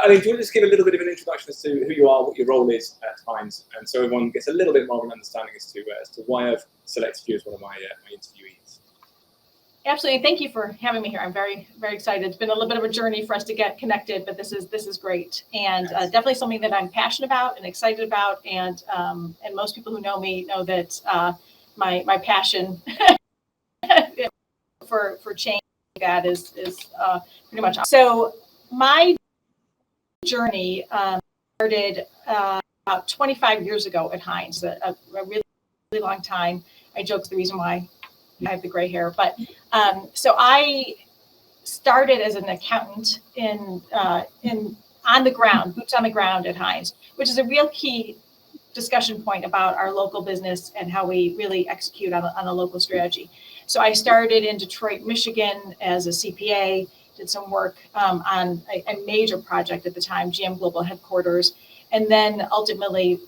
I mean, do you want to just give a little bit of an introduction as to who you are, what your role is at Hines, and so everyone gets a little bit more of an understanding as to why I've selected you as one of my interviewees. Absolutely. Thank you for having me here. I'm very, very excited. It's been a little bit of a journey for us to get connected, but this is great, and definitely something that I'm passionate about and excited about. And most people who know me know that my passion for change that is pretty much. So my journey started about 25 years ago at Hines, a really, really long time. I joke the reason why I have the gray hair, but so I started as an accountant on the ground, boots on the ground at Hines, which is a real key discussion point about our local business and how we really execute on a local strategy. So I started in Detroit, Michigan as a CPA, did some work on a major project at the time, GM Global Headquarters, and then ultimately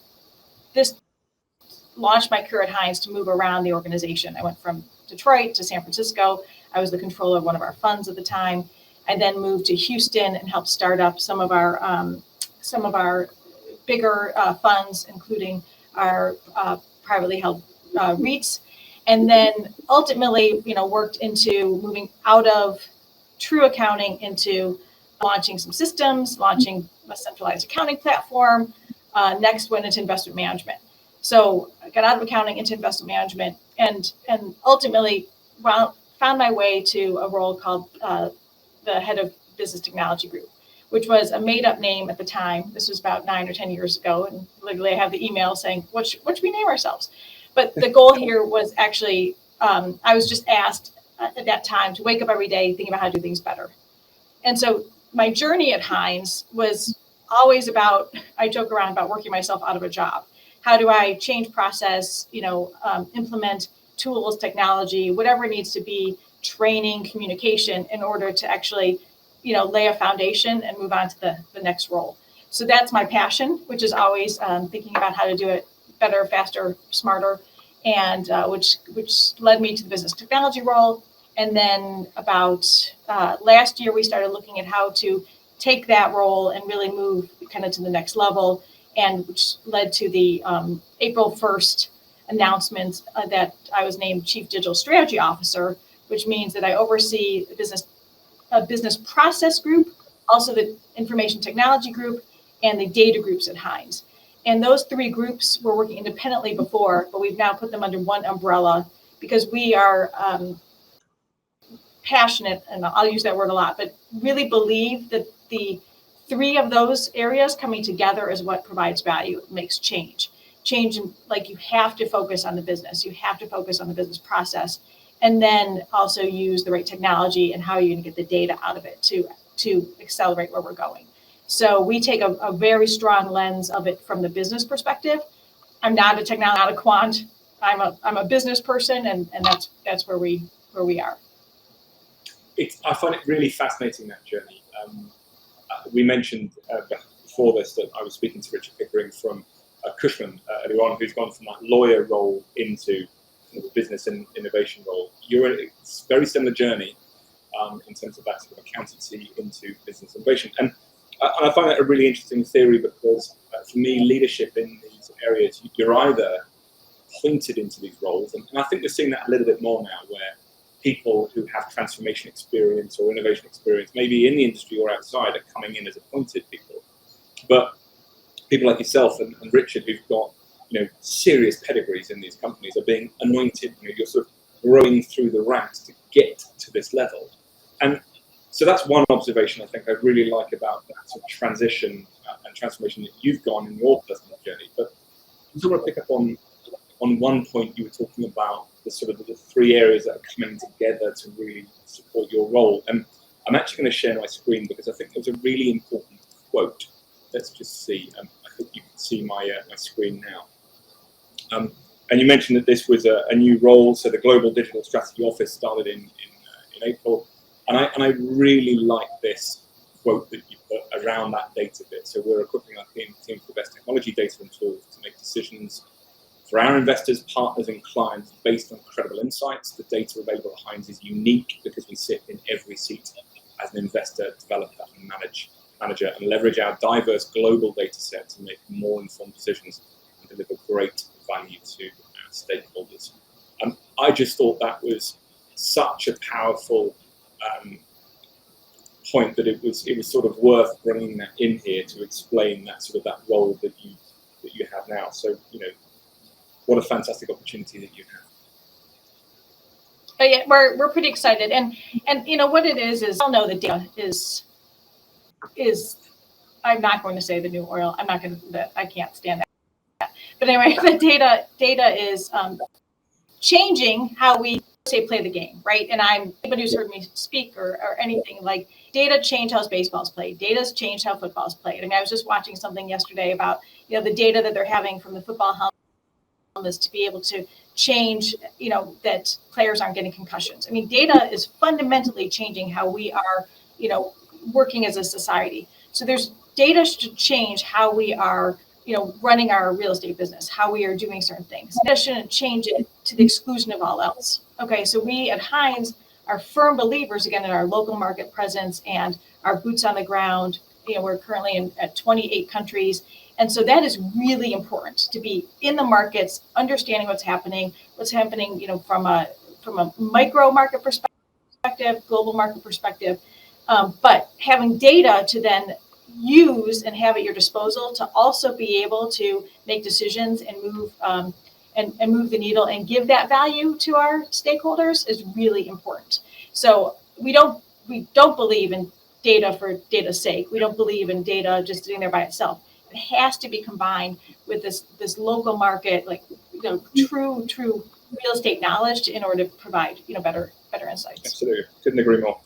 this launched my career at Hines to move around the organization. I went from Detroit to San Francisco. I was the controller of one of our funds at the time. I then moved to Houston and helped start up some of our bigger funds, including our privately held REITs, and then ultimately, worked into moving out of true accounting into launching some systems, launching a centralized accounting platform. Next went into investment management. So I got out of accounting into investment management, and ultimately found my way to a role called the head of business technology group, which was a made-up name at the time. This was about 9 or 10 years ago, and literally I have the email saying, what should we name ourselves? But the goal here was actually, I was just asked at that time to wake up every day thinking about how to do things better. And so my journey at Hines was always about, I joke around about working myself out of a job. How do I change process, implement tools, technology, whatever it needs to be, training, communication, in order to actually, lay a foundation and move on to the next role. So that's my passion, which is always thinking about how to do it better, faster, smarter, and which led me to the business technology role. And then about last year, we started looking at how to take that role and really move kind of to the next level, and which led to the April 1st announcement that I was named Chief Digital Strategy Officer, which means that I oversee a business process group, also the information technology group, and the data groups at Hines. And those three groups were working independently before, but we've now put them under one umbrella because we are passionate, and I'll use that word a lot, but really believe that the three of those areas coming together is what provides value, makes change. Change, like, you have to focus on the business, you have to focus on the business process, and then also use the right technology and how you're going to get the data out of it to accelerate where we're going. So we take a very strong lens of it from the business perspective. I'm not a technology, not a quant. I'm a business person, and that's where we are. I find it really fascinating, that journey. We mentioned before this that I was speaking to Richard Pickering from Cushman earlier on, who's gone from that lawyer role into the business and innovation role. It's a very similar journey in terms of that sort of accountancy into business innovation. And I find that a really interesting theory because for me, leadership in these areas, you're either pointed into these roles, and I think we're seeing that a little bit more now, where people who have transformation experience or innovation experience, maybe in the industry or outside, are coming in as appointed people. But people like yourself and Richard, who've got serious pedigrees in these companies, are being anointed. You're sort of growing through the ranks to get to this level. And so that's one observation I think I really like about that sort of transition and transformation that you've gone in your personal journey. But I just want to pick up on one point you were talking about, the sort of the three areas that are coming together to really support your role. And I'm actually going to share my screen because I think there's a really important quote. Let's just see. I think you can see my screen now. And you mentioned that this was a new role. So the Global Digital Strategy Office started in April. And I really like this quote that you put around that data bit. So we're equipping our team with the best technology, data, and tools to make decisions for our investors, partners, and clients based on credible insights. The data available at Hines is unique because we sit in every seat as an investor, developer, and manager and leverage our diverse global data set to make more informed decisions and deliver great value to our stakeholders. I just thought that was such a powerful point that it was sort of worth bringing that in here to explain that sort of that role that you have now. So, you know, what a fantastic opportunity that you have. But yeah, we're pretty excited, and you know what it is I'll know that data is I'm not going to say the new oil. I'm not going to. I can't stand that. But anyway, the data is changing how we say play the game, right? And anybody who's heard me speak or anything, like, data changed how baseball's played. Data's changed how football's played. I mean, I was just watching something yesterday about, you know, the data that they're having from the football helmets to be able to change, you know, that players aren't getting concussions. I mean, data is fundamentally changing how we are, you know, working as a society. So there's data should change how we are, you know, running our real estate business, how we are doing certain things. Data shouldn't change it to the exclusion of all else. Okay, so we at Hines are firm believers, again, in our local market presence and our boots on the ground. You know, we're currently at 28 countries. And so that is really important, to be in the markets, understanding what's happening, you know, from a micro market perspective, global market perspective, but having data to then use and have at your disposal to also be able to make decisions and move and move the needle and give that value to our stakeholders is really important. So we don't believe in data for data's sake. We don't believe in data just sitting there by itself. It has to be combined with this local market, like, you know, true real estate knowledge in order to provide, you know, better insights. Absolutely, couldn't agree more.